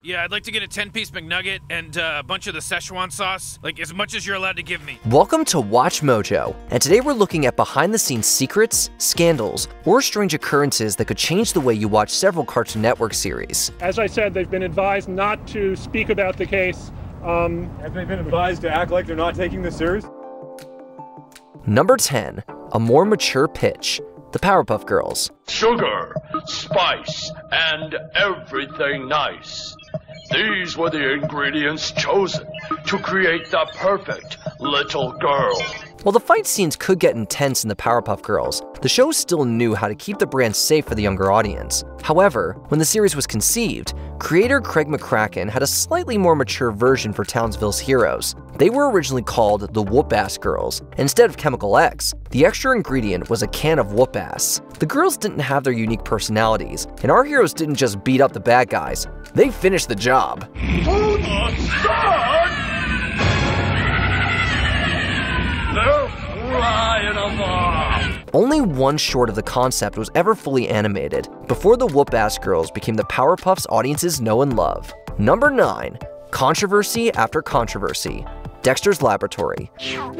Yeah, I'd like to get a 10-piece McNugget and a bunch of the Szechuan sauce, like as much as you're allowed to give me. Welcome to Watch Mojo, and today we're looking at behind-the-scenes secrets, scandals, or strange occurrences that could change the way you watch several Cartoon Network series. As I said, they've been advised not to speak about the case. Have they been advised to act like they're not taking this serious? Number 10. A more mature pitch. The Powerpuff Girls. Sugar, spice, and everything nice. These were the ingredients chosen to create the perfect little girl. While the fight scenes could get intense in the Powerpuff Girls, the show still knew how to keep the brand safe for the younger audience. However, when the series was conceived, creator Craig McCracken had a slightly more mature version for Townsville's heroes. They were originally called the Whoop-Ass Girls. Instead of Chemical X, the extra ingredient was a can of whoop-ass. The girls didn't have their unique personalities, and our heroes didn't just beat up the bad guys, they finished the job. Only one short of the concept was ever fully animated, before the Whoop-Ass Girls became the Powerpuffs audiences know and love. Number 9. Controversy after controversy. Dexter's Laboratory. Who's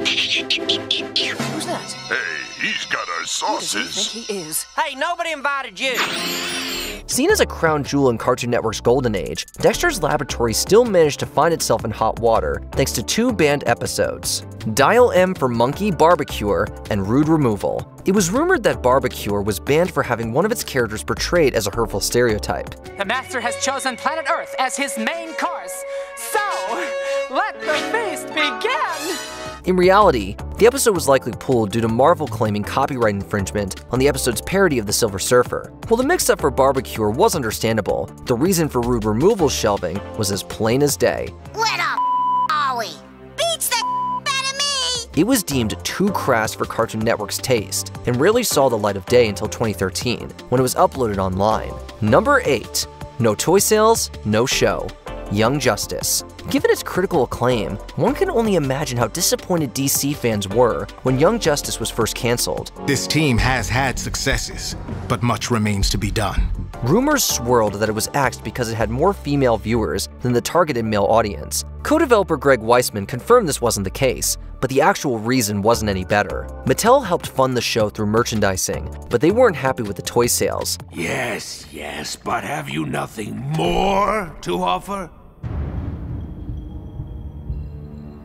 that? Hey, he's got our sauces. Who does he think he is? Hey, nobody invited you! Seen as a crown jewel in Cartoon Network's golden age, Dexter's Laboratory still managed to find itself in hot water thanks to 2 banned episodes. Dial M for Monkey Barbecuer and Rude Removal. It was rumored that Barbecuer was banned for having one of its characters portrayed as a hurtful stereotype. The Master has chosen planet Earth as his main course, so let the feast begin! In reality, the episode was likely pulled due to Marvel claiming copyright infringement on the episode's parody of the Silver Surfer. While the mix-up for Barbecuer was understandable, the reason for Rude Removal's shelving was as plain as day. What up, Ollie? Beats the out of me! It was deemed too crass for Cartoon Network's taste, and rarely saw the light of day until 2013, when it was uploaded online. Number 8. No toy sales, no show. Young Justice. Given its critical acclaim, one can only imagine how disappointed DC fans were when Young Justice was first canceled. This team has had successes, but much remains to be done. Rumors swirled that it was axed because it had more female viewers than the targeted male audience. Co-developer Greg Weisman confirmed this wasn't the case, but the actual reason wasn't any better. Mattel helped fund the show through merchandising, but they weren't happy with the toy sales. Yes, but have you nothing more to offer?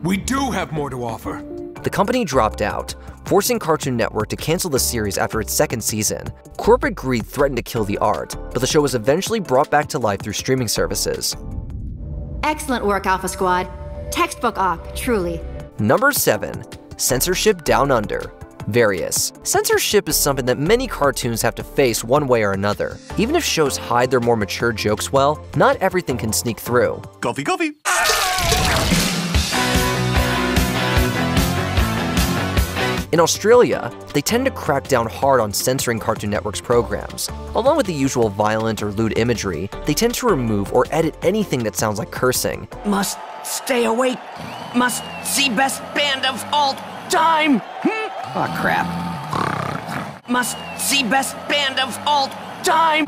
We do have more to offer. The company dropped out, forcing Cartoon Network to cancel the series after its 2nd season. Corporate greed threatened to kill the art, but the show was eventually brought back to life through streaming services. Excellent work, Alpha Squad. Textbook op, truly. Number 7. Censorship Down Under. Various. Censorship is something that many cartoons have to face one way or another. Even if shows hide their more mature jokes well, not everything can sneak through. Coffee. In Australia, they tend to crack down hard on censoring Cartoon Network's programs. Along with the usual violent or lewd imagery, they tend to remove or edit anything that sounds like cursing. Must stay awake. Must see best band of all time. Oh, crap. Must see best band of all time.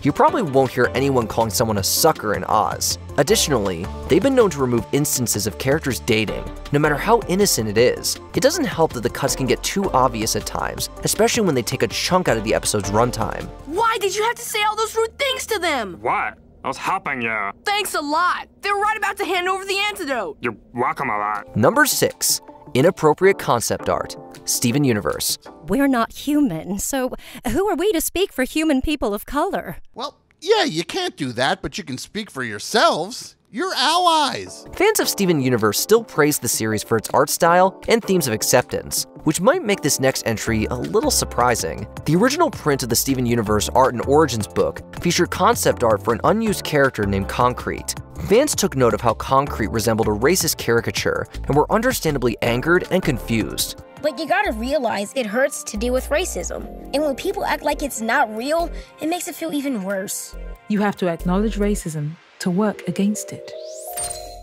You probably won't hear anyone calling someone a sucker in Oz. Additionally, they've been known to remove instances of characters dating, no matter how innocent it is. It doesn't help that the cuts can get too obvious at times, especially when they take a chunk out of the episode's runtime. Why did you have to say all those rude things to them? What? I was helping you. Thanks a lot. They were right about to hand over the antidote. You're welcome a lot. Number 6. Inappropriate Concept Art. Steven Universe. We're not human, so who are we to speak for human people of color? Well, yeah, you can't do that, but you can speak for yourselves. You're allies. Fans of Steven Universe still praise the series for its art style and themes of acceptance, which might make this next entry a little surprising. The original print of the Steven Universe Art and Origins book featured concept art for an unused character named Concrete. Fans took note of how Concrete resembled a racist caricature and were understandably angered and confused. But you gotta realize it hurts to deal with racism. And when people act like it's not real, it makes it feel even worse. You have to acknowledge racism to work against it.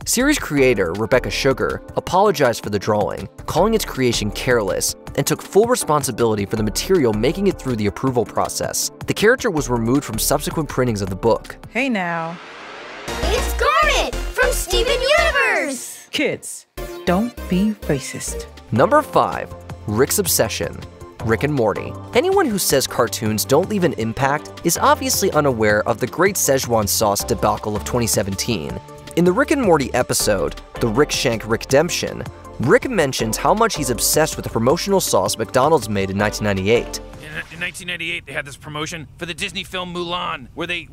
Series creator Rebecca Sugar apologized for the drawing, calling its creation careless, and took full responsibility for the material making it through the approval process. The character was removed from subsequent printings of the book. Hey now, I'm Steven Universe! Kids, don't be racist. Number 5. Rick's Obsession. Rick and Morty. Anyone who says cartoons don't leave an impact is obviously unaware of the great Szechuan sauce debacle of 2017. In the Rick and Morty episode, The Rick Shank Rickdemption, Rick mentions how much he's obsessed with the promotional sauce McDonald's made in 1998. In 1998, they had this promotion for the Disney film Mulan, where they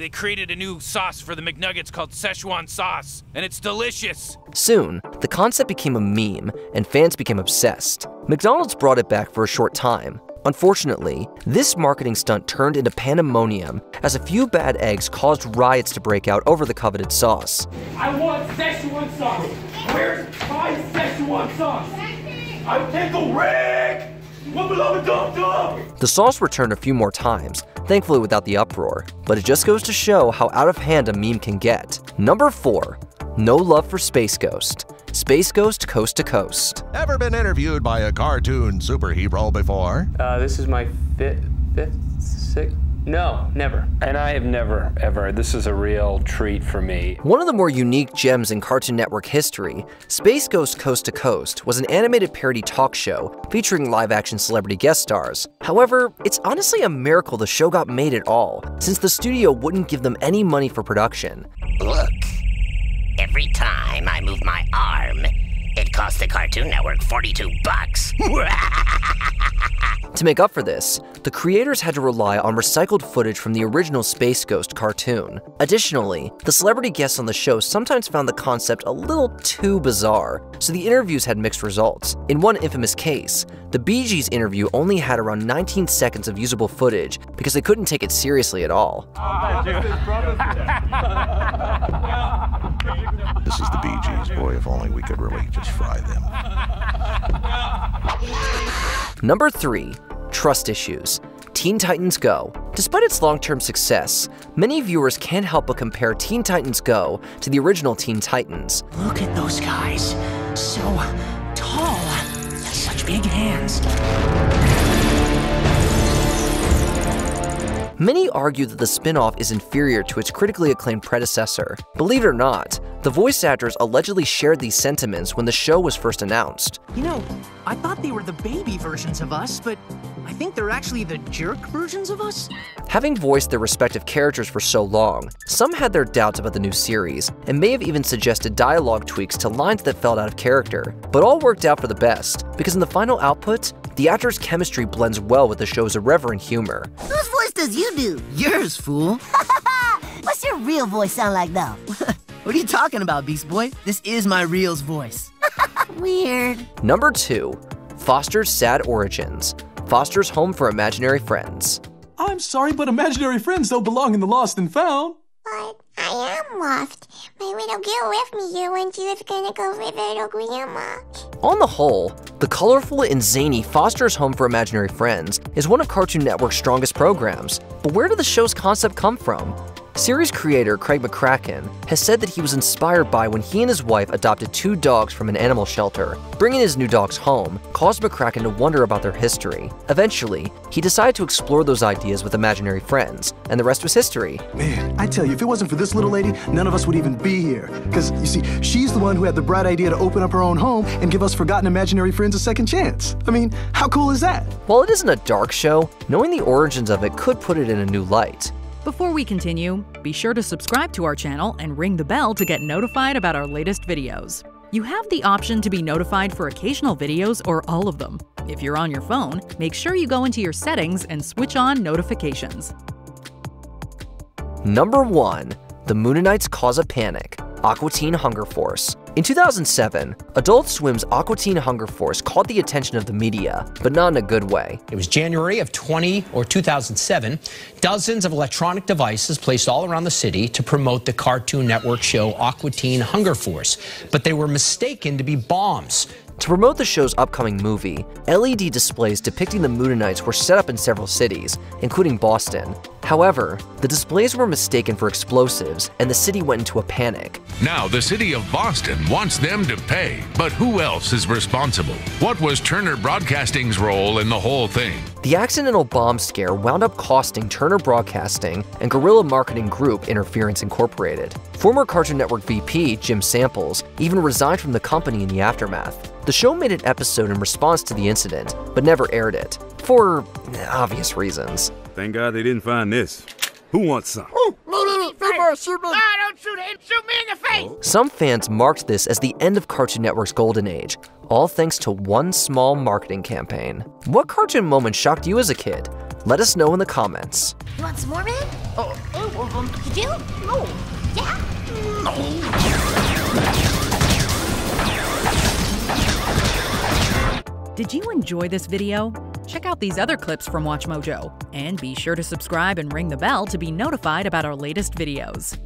created a new sauce for the McNuggets called Szechuan sauce, and it's delicious. Soon, the concept became a meme, and fans became obsessed. McDonald's brought it back for a short time. Unfortunately, this marketing stunt turned into pandemonium as a few bad eggs caused riots to break out over the coveted sauce. I want Szechuan sauce. Where's my Szechuan sauce? I pickle Rick! What beloved dum-dum! The sauce returned a few more times, thankfully without the uproar, but it just goes to show how out of hand a meme can get. Number 4. No love for Space Ghost. Space Ghost Coast to Coast. Ever been interviewed by a cartoon superhero before? This is my sixth? No, never. And I have never, ever. This is a real treat for me. One of the more unique gems in Cartoon Network history, Space Ghost Coast to Coast was an animated parody talk show featuring live-action celebrity guest stars. However, it's honestly a miracle the show got made at all, since the studio wouldn't give them any money for production. Look, every time I move my arm, it costs the Cartoon Network $42. To make up for this, the creators had to rely on recycled footage from the original Space Ghost cartoon. Additionally, the celebrity guests on the show sometimes found the concept a little too bizarre, so the interviews had mixed results. In one infamous case, the Bee Gees interview only had around 19 seconds of usable footage because they couldn't take it seriously at all. This is the Bee Gees. Boy, if only we could really just fry them. Number 3. Trust Issues. Teen Titans Go. Despite its long-term success, many viewers can't help but compare Teen Titans Go to the original Teen Titans. Look at those guys. So tall. And such big hands. Many argue that the spin-off is inferior to its critically acclaimed predecessor. Believe it or not, the voice actors allegedly shared these sentiments when the show was first announced. You know, I thought they were the baby versions of us, but I think they're actually the jerk versions of us. Having voiced their respective characters for so long, some had their doubts about the new series, and may have even suggested dialogue tweaks to lines that felt out of character. But all worked out for the best, because in the final output, the actors' chemistry blends well with the show's irreverent humor. Whose voice does you do? Yours, fool. What's your real voice sound like, though? What are you talking about, Beast Boy? This is my real's voice. Weird. Number 2. Foster's Sad Origins. Foster's Home for Imaginary Friends. I'm sorry, but imaginary friends don't belong in the Lost and Found. But I am lost. My little girl left me here when she was gonna go visit her grandma. On the whole, the colorful and zany Foster's Home for Imaginary Friends is one of Cartoon Network's strongest programs. But where did the show's concept come from? Series creator Craig McCracken has said that he was inspired by when he and his wife adopted 2 dogs from an animal shelter. Bringing his new dogs home caused McCracken to wonder about their history. Eventually, he decided to explore those ideas with imaginary friends, and the rest was history. Man, I tell you, if it wasn't for this little lady, none of us would even be here. Because, you see, she's the one who had the bright idea to open up her own home and give us forgotten imaginary friends a second chance. I mean, how cool is that? While it isn't a dark show, knowing the origins of it could put it in a new light. Before we continue, be sure to subscribe to our channel and ring the bell to get notified about our latest videos. You have the option to be notified for occasional videos or all of them. If you're on your phone, make sure you go into your settings and switch on notifications. Number 1. The Mooninites Cause a Panic. Aqua Teen Hunger Force. In 2007, Adult Swim's Aqua Teen Hunger Force caught the attention of the media, but not in a good way. It was January of 2007. Dozens of electronic devices placed all around the city to promote the Cartoon Network show Aqua Teen Hunger Force, but they were mistaken to be bombs. To promote the show's upcoming movie, LED displays depicting the Mooninites were set up in several cities, including Boston. However, the displays were mistaken for explosives, and the city went into a panic. Now the city of Boston wants them to pay, but who else is responsible? What was Turner Broadcasting's role in the whole thing? The accidental bomb scare wound up costing Turner Broadcasting and guerrilla marketing group Interference Incorporated Former Cartoon Network VP Jim Samples even resigned from the company in the aftermath. The show made an episode in response to the incident, but never aired it, for obvious reasons. Thank God they didn't find this. Who wants some? Shoot me! Ah, don't shoot him! Shoot me in the face! Some fans marked this as the end of Cartoon Network's golden age, all thanks to one small marketing campaign. What cartoon moment shocked you as a kid? Let us know in the comments. You want some more, man? You do? No. Yeah? Did you enjoy this video? Check out these other clips from WatchMojo, and be sure to subscribe and ring the bell to be notified about our latest videos.